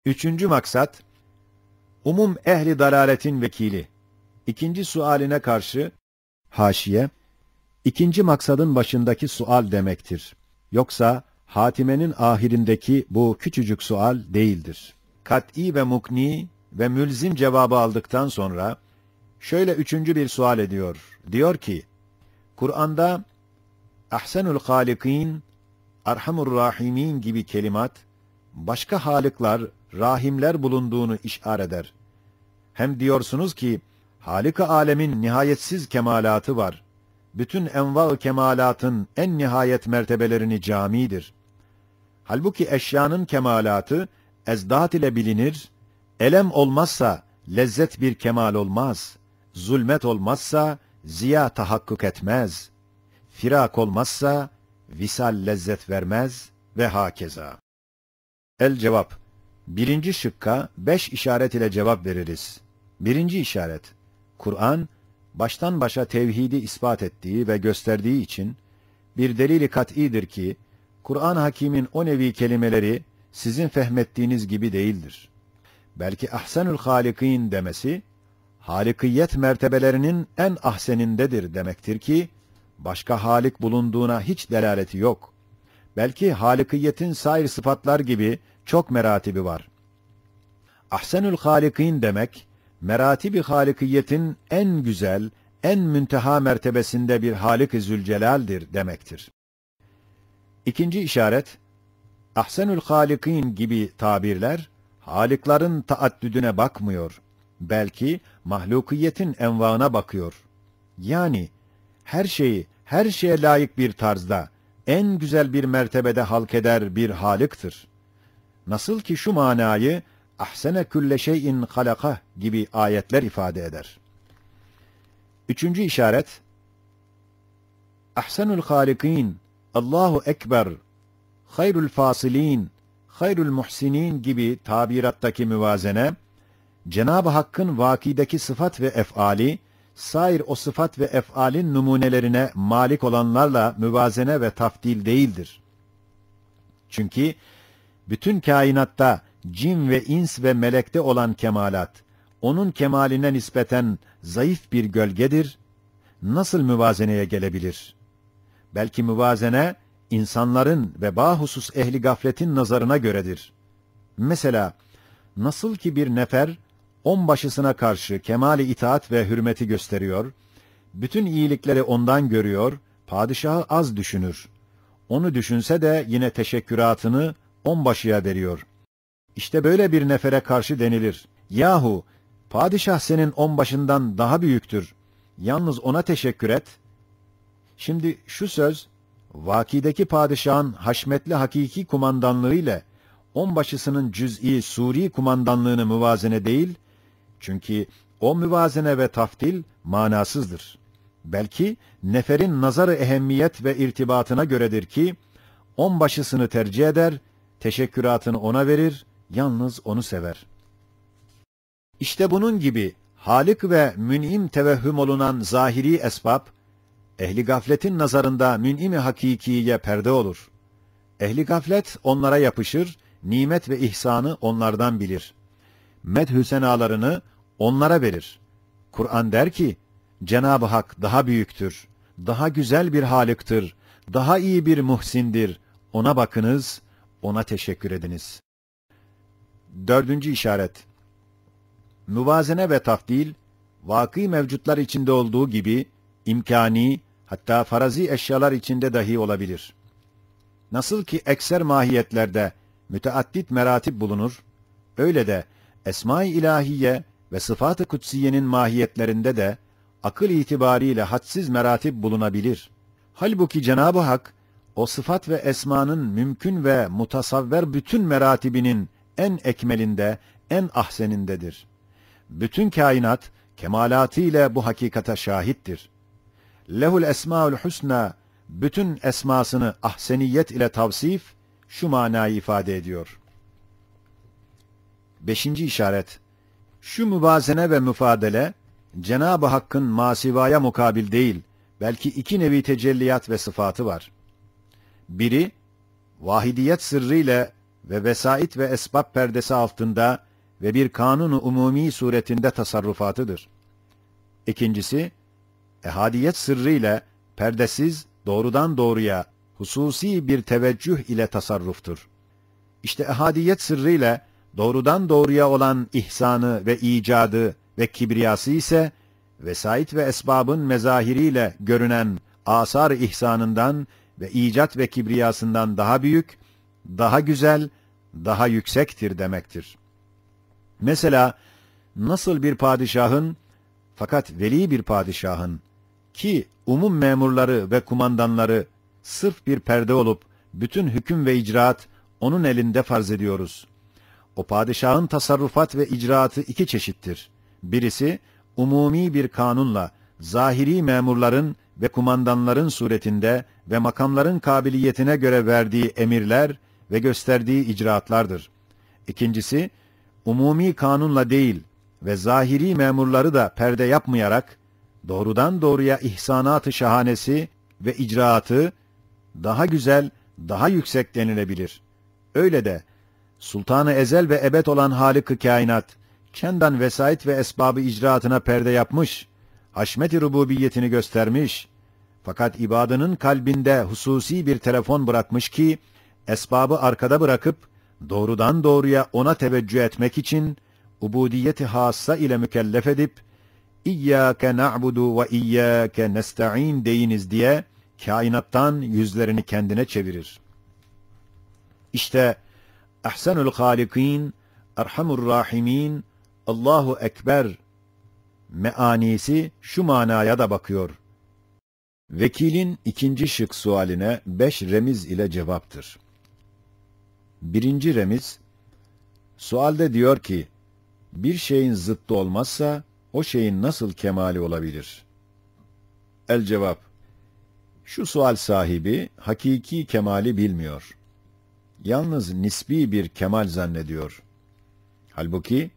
Üçüncü maksat, umum ehli dalaletin vekili. İkinci sualine karşı, haşiye, ikinci maksadın başındaki sual demektir. Yoksa, hatimenin ahirindeki bu küçücük sual değildir. Kat'î ve mukni ve mülzim cevabı aldıktan sonra, şöyle üçüncü bir sual ediyor. Diyor ki, Kur'an'da, ahsenul halikîn, erhamur rahimin gibi kelimat, başka halıklar, rahimler bulunduğunu işaret eder. Hem diyorsunuz ki, Halik-i alemin nihayetsiz kemalatı var. Bütün enva-ı kemalatın en nihayet mertebelerini camidir. Halbuki eşyanın kemalatı, ezdat ile bilinir, elem olmazsa lezzet bir kemal olmaz, zulmet olmazsa ziya tahakkuk etmez, firak olmazsa visal lezzet vermez ve hakeza. El cevap. Birinci şıkka 5 işaret ile cevap veririz. Birinci işaret, Kur'an, baştan başa tevhidi ispat ettiği ve gösterdiği için, bir delil-i kat'idir ki, Kur'an-ı Hakîm'in o nevi kelimeleri, sizin fehmettiğiniz gibi değildir. Belki ahsenül halikîn demesi, halikiyet mertebelerinin en ahsenindedir demektir ki, başka halik bulunduğuna hiç delaleti yok. Belki halikiyetin sair sıfatlar gibi çok meratibi var. Ahsenül halikîn demek, meratibi halikiyetin en güzel, en münteha mertebesinde bir Halik-i Zülcelal'dir demektir. İkinci işaret, ahsenül halikîn gibi tabirler, halikların taaddüdüne bakmıyor. Belki mahlukiyetin envaına bakıyor. Yani her şeye layık bir tarzda, en güzel bir mertebede halk eder bir Halık'tır. Nasıl ki şu manayı, ahsene külle şeyin halakah gibi ayetler ifade eder. Üçüncü işaret, ahsenül halikîn, Allahu Ekber, hayrul fasilin, hayrul muhsinin gibi tabirattaki müvazene, Cenab-ı Hakk'ın vakideki sıfat ve ef'ali, sair o sıfat ve ef'alin numunelerine malik olanlarla müvazene ve tafdil değildir. Çünkü bütün kainatta cin ve ins ve melekte olan kemalat, onun kemaline nispeten zayıf bir gölgedir, nasıl müvazeneye gelebilir? Belki müvazene, insanların ve bahusus ehli gafletin nazarına göredir. Mesela, nasıl ki bir nefer, onbaşısına karşı kemali itaat ve hürmeti gösteriyor, bütün iyilikleri ondan görüyor, padişahı az düşünür. Onu düşünse de yine teşekküratını onbaşıya veriyor. İşte böyle bir nefere karşı denilir. Yahu, padişah senin onbaşından daha büyüktür. Yalnız ona teşekkür et. Şimdi şu söz, vakideki padişahın haşmetli hakiki kumandanlığı ile onbaşısının cüz'i suri kumandanlığını müvazene değil, çünkü o müvazene ve tafdil manasızdır. Belki neferin nazar-ı ehemmiyet ve irtibatına göredir ki, onbaşısını tercih eder, teşekküratını ona verir, yalnız onu sever. İşte bunun gibi Halik ve mün'im tevehhüm olunan zahiri esbab, ehli gafletin nazarında mün'im-i hakikiye perde olur. Ehli gaflet onlara yapışır, nimet ve ihsanı onlardan bilir. Medh-ü senalarını onlara verir. Kur'an der ki, Cenab-ı Hak daha büyüktür, daha güzel bir Halık'tır, daha iyi bir muhsindir, ona bakınız, ona teşekkür ediniz. Dördüncü işaret, müvazene ve tafdil, vakî mevcutlar içinde olduğu gibi, imkani, hatta farazi eşyalar içinde dahi olabilir. Nasıl ki ekser mahiyetlerde müteaddit meratib bulunur, öyle de Esma-i İlahiye ve Sıfat-ı Kutsiye'nin mahiyetlerinde de akıl itibariyle hadsiz meratib bulunabilir. Halbuki Cenab-ı Hak, o sıfat ve esmanın mümkün ve mutasavver bütün meratibinin en ekmelinde, en ahsenindedir. Bütün kainat, kemalatıyla bu hakikate şahittir. Lehul esmaül husna, bütün esmasını ahseniyet ile tavsif, şu manayı ifade ediyor. Beşinci işaret, şu müvazene ve müfadele, Cenab-ı Hakk'ın masivaya mukabil değil, belki iki nevi tecelliyat ve sıfatı var. Biri, vahidiyet sırrıyla ve vesait ve esbab perdesi altında ve bir kanunu umumi suretinde tasarrufatıdır. İkincisi, ehadiyet sırrıyla perdesiz, doğrudan doğruya, hususi bir teveccüh ile tasarruftur. İşte ehadiyet sırrıyla doğrudan doğruya olan ihsanı ve icadı ve kibriyası ise, vesait ve esbabın mezahiriyle görünen asar ihsanından ve icat ve kibriyasından daha büyük, daha güzel, daha yüksektir demektir. Mesela, nasıl bir padişahın, fakat veli bir padişahın, ki umum memurları ve kumandanları sırf bir perde olup, bütün hüküm ve icraat onun elinde farz ediyoruz. O padişahın tasarrufat ve icraatı iki çeşittir. Birisi, umumi bir kanunla, zahiri memurların ve kumandanların suretinde ve makamların kabiliyetine göre verdiği emirler ve gösterdiği icraatlardır. İkincisi, umumi kanunla değil ve zahiri memurları da perde yapmayarak, doğrudan doğruya ihsanat-ı şahanesi ve icraatı daha güzel, daha yüksek denilebilir. Öyle de, Sultan-ı Ezel ve Ebed olan Halık-ı Kainat, çendan vesait ve esbabı icraatına perde yapmış, haşmet-i rububiyetini göstermiş, fakat ibadının kalbinde hususi bir telefon bırakmış ki, esbabı arkada bırakıp, doğrudan doğruya ona teveccüh etmek için, ubudiyeti hassa ile mükellef edip, İyyâke na'budu ve iyyâke nesta'in deyiniz diye, kainattan yüzlerini kendine çevirir. İşte, Ahsenul Halikîn, Erhamur Rahimin, Allahu Ekber meanisi şu manaya da bakıyor. Vekilin ikinci şık sualine 5 remiz ile cevaptır. Birinci remiz, sualde diyor ki, bir şeyin zıttı olmazsa, o şeyin nasıl kemali olabilir? El cevap, şu sual sahibi, hakiki kemali bilmiyor. Yalnız nisbi bir kemal zannediyor. Halbuki,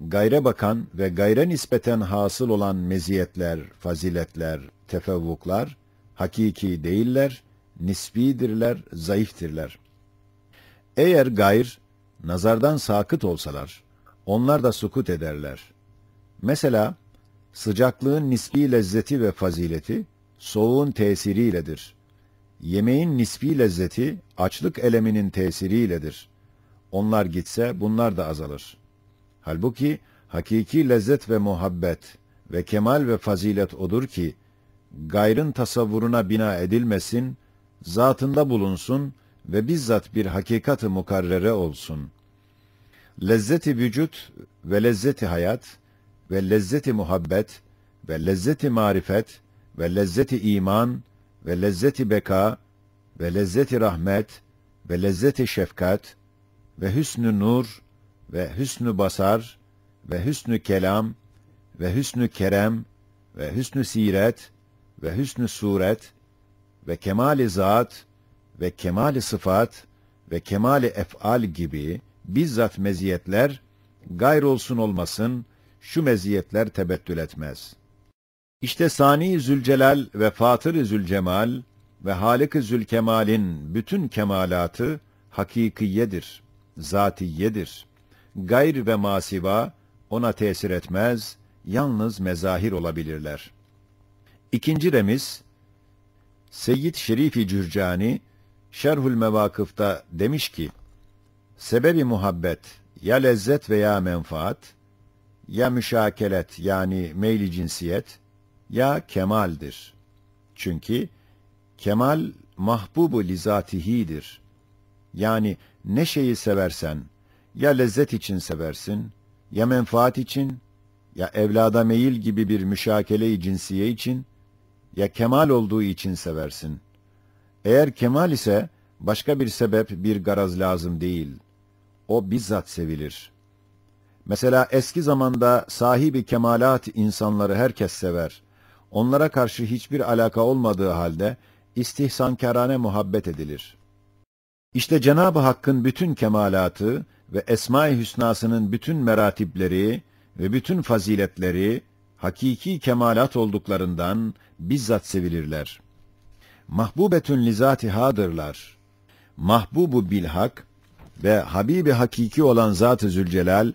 gayre bakan ve gayre nispeten hasıl olan meziyetler, faziletler, tefevvuklar, hakiki değiller, nisbidirler, zayıftirler. Eğer gayr, nazardan sakıt olsalar, onlar da sukut ederler. Mesela, sıcaklığın nisbi lezzeti ve fazileti, soğuğun tesiriyledir. Yemeğin nisbi lezzeti, açlık eleminin tesiriyledir. Onlar gitse, bunlar da azalır. Halbuki, hakiki lezzet ve muhabbet ve kemal ve fazilet odur ki, gayrın tasavvuruna bina edilmesin, zatında bulunsun ve bizzat bir hakikat-ı mukarrere olsun. Lezzeti vücut ve lezzeti hayat ve lezzeti muhabbet ve lezzeti marifet ve lezzeti iman ve lezzeti beka ve lezzeti rahmet ve lezzeti şefkat ve hüsnü nur ve hüsnü basar ve hüsnü kelam ve hüsnü kerem ve hüsnü siret ve hüsnü suret ve kemali zat ve kemali sıfat ve kemali ef'al gibi bizzat meziyetler, gayr olsun olmasın, şu meziyetler tebettül etmez. İşte Sani Zülcelal ve Fatır-ı Zülcemal ve Halik-i Zülkemal'in bütün kemalatı hakikiyedir, zatiyedir. Gayr ve masiva ona tesir etmez, yalnız mezahir olabilirler. İkinci remiz, Seyyid Şerif-i Cürcani, Şerhül Mevakıf'ta demiş ki, sebebi muhabbet, ya lezzet veya menfaat, ya müşakelet yani meyli cinsiyet, ya kemaldir. Çünkü kemal mahbubu lizatihidir. Yani ne şeyi seversen, ya lezzet için seversin, ya menfaat için, ya evlada meyil gibi bir müşakele-i cinsiye için, ya kemal olduğu için seversin. Eğer kemal ise, başka bir sebep, bir garaz lazım değil. O bizzat sevilir. Mesela eski zamanda sahibi kemalat insanları herkes sever. Onlara karşı hiçbir alaka olmadığı halde, istihsankârane muhabbet edilir. İşte Cenab-ı Hakk'ın bütün kemalatı ve Esma-i Hüsna'sının bütün meratipleri ve bütün faziletleri, hakiki kemalat olduklarından bizzat sevilirler. Mahbubetün lizatihadırlar. Mahbubu bilhak, ve Habibi hakiki olan Zat-ı Zülcelal,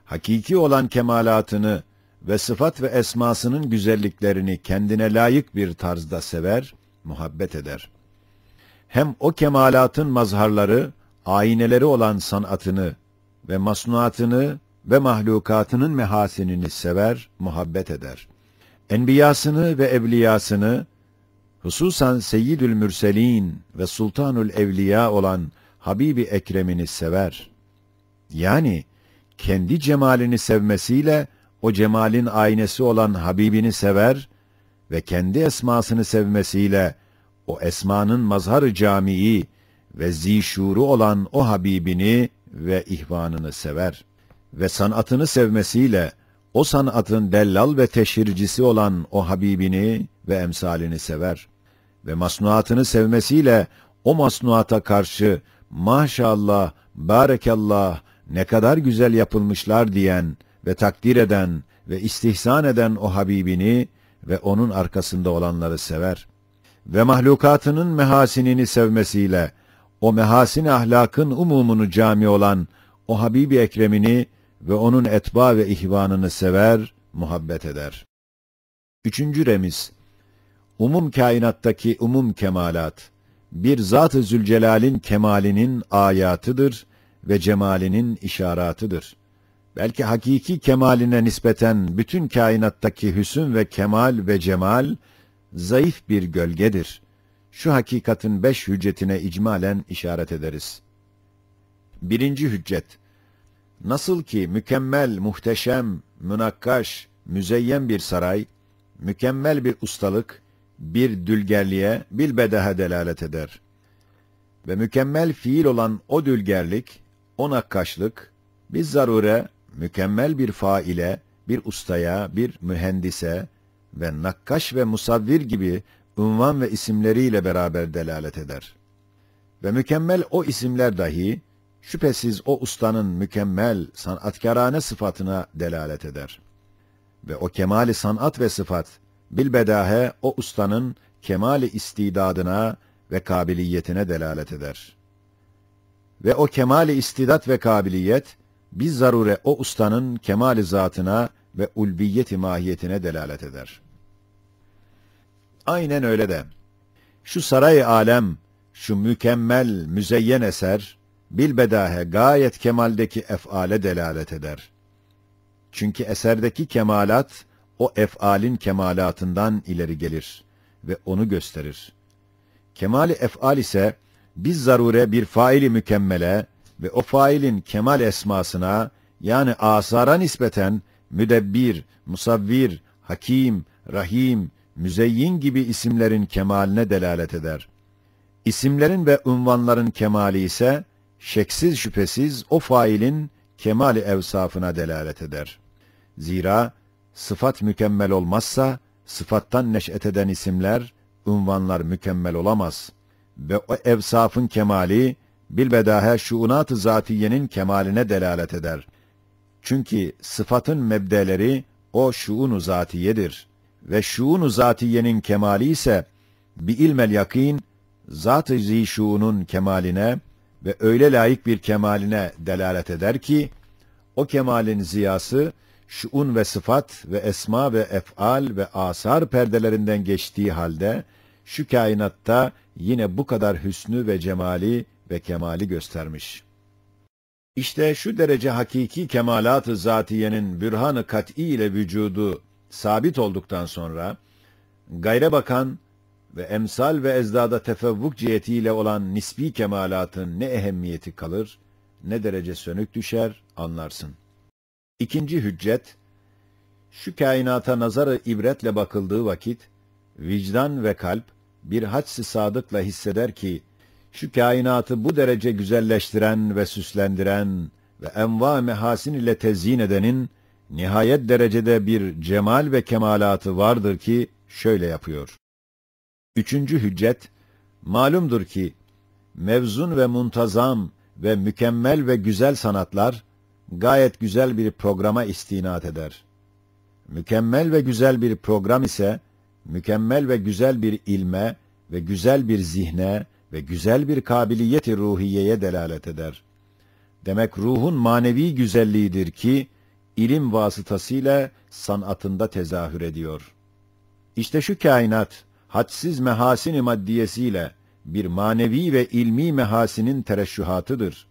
hakiki olan kemalatını ve sıfat ve esmasının güzelliklerini kendine layık bir tarzda sever, muhabbet eder. Hem o kemalatın mazharları, ayneleri olan sanatını ve masnuatını ve mahlukatının mehasinini sever, muhabbet eder. Enbiyasını ve evliyasını, hususan Seyyidül Mürselin ve Sultanül Evliya olan Habibi Ekrem'ini sever. Yani kendi cemalini sevmesiyle o cemalin aynesi olan Habibini sever ve kendi esmasını sevmesiyle o esmanın mazhar-ı camii ve zişuru olan o Habibini ve ihvanını sever. Ve sanatını sevmesiyle o sanatın dellal ve teşhircisi olan o Habibini ve emsalini sever. Ve masnuatını sevmesiyle o masnuata karşı maşallah, barekallah, ne kadar güzel yapılmışlar diyen ve takdir eden ve istihsan eden o Habibini ve onun arkasında olanları sever. Ve mahlukatının mehasinini sevmesiyle o mehasin ahlakın umumunu cami olan o Habibi Ekrem'ini ve onun etba ve ihvanını sever, muhabbet eder. 3. remiz, umum kainattaki umum kemalat, bir Zat-ı Zülcelal'in kemalinin ayatıdır ve cemalinin işaratıdır. Belki hakiki kemaline nispeten bütün kainattaki hüsn ve kemal ve cemal, zayıf bir gölgedir. Şu hakikatin 5 hüccetine icmalen işaret ederiz. 1. hüccet, nasıl ki mükemmel, muhteşem, münakkaş, müzeyyen bir saray, mükemmel bir ustalık, bir dülgerliğe, bilbedahe delalet eder. Ve mükemmel fiil olan o dülgerlik, o nakkaşlık, biz zarure, mükemmel bir faile, bir ustaya, bir mühendise ve nakkaş ve musavvir gibi unvan ve isimleriyle beraber delalet eder. Ve mükemmel o isimler dahi, şüphesiz o ustanın mükemmel, sanatkarane sıfatına delalet eder. Ve o kemali sanat ve sıfat, bilbedahe o ustanın kemali istidadına ve kabiliyetine delalet eder. Ve o kemali istidat ve kabiliyet, biz zarure o ustanın kemali zatına ve ulviyeti mahiyetine delalet eder. Aynen öyle de, şu saray alem, şu mükemmel, müzeyyen eser, bilbedahe gayet kemaldeki ef'ale delalet eder. Çünkü eserdeki kemalat, o ef'alin kemalatından ileri gelir ve onu gösterir. Kemali ef'al ise, biz zarure bir faili mükemmele ve o failin kemal esmasına, yani asara nispeten, müdebbir, musavvir, hakim, rahim, müzeyyin gibi isimlerin kemaline delalet eder. İsimlerin ve unvanların kemali ise, şeksiz şüphesiz o failin kemali evsafına delalet eder. Zira, sıfat mükemmel olmazsa, sıfattan neş'et eden isimler, unvanlar mükemmel olamaz. Ve o evsafın kemali, bilbedahe şuunat-ı zatiyenin kemaline delalet eder. Çünkü sıfatın mebdeleri, o şuun-u zatiyedir. Ve şuun-u zatiyenin kemali ise, bi ilmel yakîn, zat-ı zîşûnun kemaline ve öyle layık bir kemaline delalet eder ki, o kemalin ziyası, şuun ve sıfat ve esma ve ef'al ve asar perdelerinden geçtiği halde, şu kainatta yine bu kadar hüsnü ve cemali ve kemali göstermiş. İşte şu derece hakiki kemalat-ı zatiyenin bürhan-ı kat'î ile vücudu sabit olduktan sonra, gayre bakan ve emsal ve ezdada tefevvuk cihetiyle olan nisbi kemalatın ne ehemmiyeti kalır, ne derece sönük düşer, anlarsın. 2. hüccet, şu kainata nazar-ı ibretle bakıldığı vakit, vicdan ve kalp, bir hadsi sadıkla hisseder ki, şu kainatı bu derece güzelleştiren ve süslendiren ve enva mehasin ile tezyin edenin, nihayet derecede bir cemal ve kemalatı vardır ki, şöyle yapıyor. 3. hüccet, malumdur ki, mevzun ve muntazam ve mükemmel ve güzel sanatlar, gayet güzel bir programa istinad eder. Mükemmel ve güzel bir program ise, mükemmel ve güzel bir ilme ve güzel bir zihne ve güzel bir kabiliyet-i ruhiyeye delalet eder. Demek ruhun manevi güzelliğidir ki, ilim vasıtasıyla sanatında tezahür ediyor. İşte şu kainat, hadsiz mehasin-i maddiyesiyle bir manevi ve ilmi mehasinin tereşşühatıdır.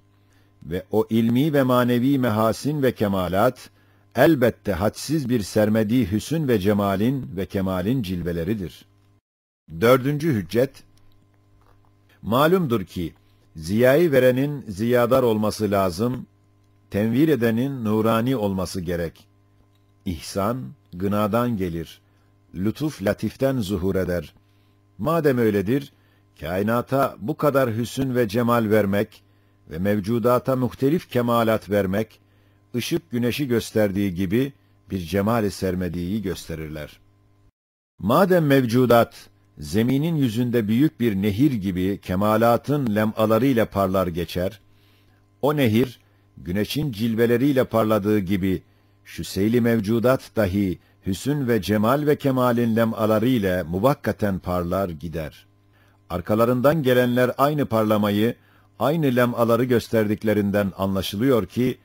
Ve o ilmi ve manevi mehasin ve kemalat, elbette hadsiz bir sermediği hüsn ve cemalin ve kemalin cilveleridir. Dördüncü hüccet, malumdur ki, ziyayı verenin ziyadar olması lazım, tenvir edenin nurani olması gerek. İhsan, gınadan gelir, lütuf latiften zuhur eder. Madem öyledir, kainata bu kadar hüsn ve cemal vermek ve mevcudata muhtelif kemalat vermek, ışık güneşi gösterdiği gibi bir cemal-i sermediği gösterirler. Madem mevcudat, zeminin yüzünde büyük bir nehir gibi kemalatın lem'alarıyla parlar geçer, o nehir, güneşin cilveleriyle parladığı gibi, şu seyli mevcudat dahi, hüsn ve cemal ve kemalin lem'alarıyla muvakkaten parlar gider. Arkalarından gelenler aynı parlamayı, aynı lem'aları gösterdiklerinden anlaşılıyor ki,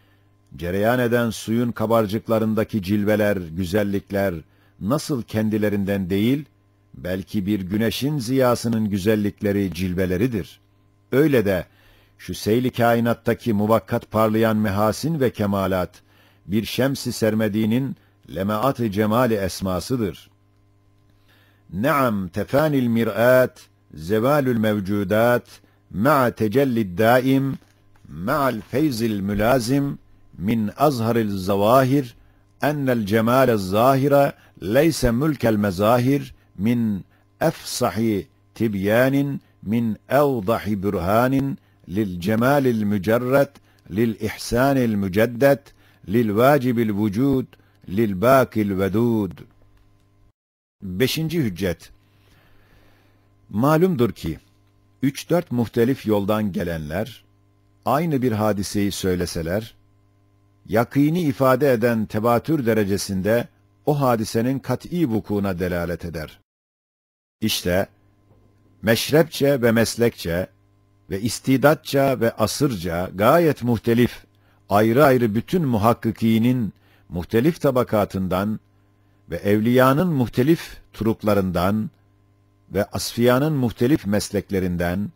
cereyan eden suyun kabarcıklarındaki cilveler, güzellikler, nasıl kendilerinden değil, belki bir güneşin ziyasının güzellikleri, cilveleridir. Öyle de, şu seyli kainattaki muvakkat parlayan mehasin ve kemalat, bir şems-i sermediğinin lemaat-ı cemali esmasıdır. Ne'am tefanil mir'at, zevalül mevcudat, ma'a tecellid daim, ma'al feyzil mülazim, min azharil zavahir, ennel cemalel zahire, leyse mülkel mezahir, min efsahi tibyanin, min evdahi bürhanin, lil cemalil mücerret, lil ihsanil müceddet, lil vacibil vücud, lil bakil vedud. Beşinci hüccet. Malumdur ki, 3-4 muhtelif yoldan gelenler, aynı bir hadiseyi söyleseler, yakîni ifade eden tevatür derecesinde o hadisenin kat'î vukuuna delalet eder. İşte, meşrepçe ve meslekçe ve istidatça ve asırca gayet muhtelif, ayrı ayrı bütün muhakkikînin muhtelif tabakatından ve evliyanın muhtelif turuklarından ve asfiyanın muhtelif mesleklerinden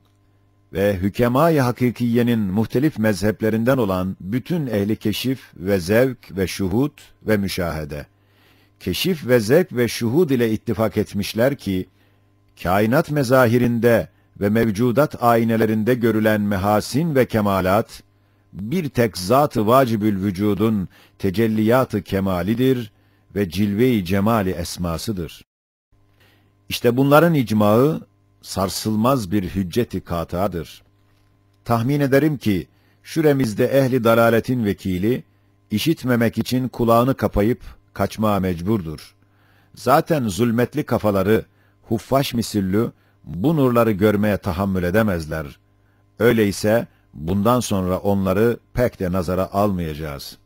ve hükemâ-i hakikiyenin muhtelif mezheplerinden olan bütün ehli keşif ve zevk ve şuhud ve müşahede, keşif ve zevk ve şuhud ile ittifak etmişler ki, kainat mezahirinde ve mevcudat aynelerinde görülen mehasin ve kemalat, bir tek zat-ı vacibül vücudun tecelliyat-ı kemalidir ve cilve-i cemali esmasıdır. İşte bunların icmağı, sarsılmaz bir hücceti kâtâdır. Tahmin ederim ki, şuremizde ehli dalaletin vekili, işitmemek için kulağını kapayıp kaçmaya mecburdur. Zaten zulmetli kafaları, huffaş misillü, bu nurları görmeye tahammül edemezler. Öyleyse, bundan sonra onları pek de nazara almayacağız.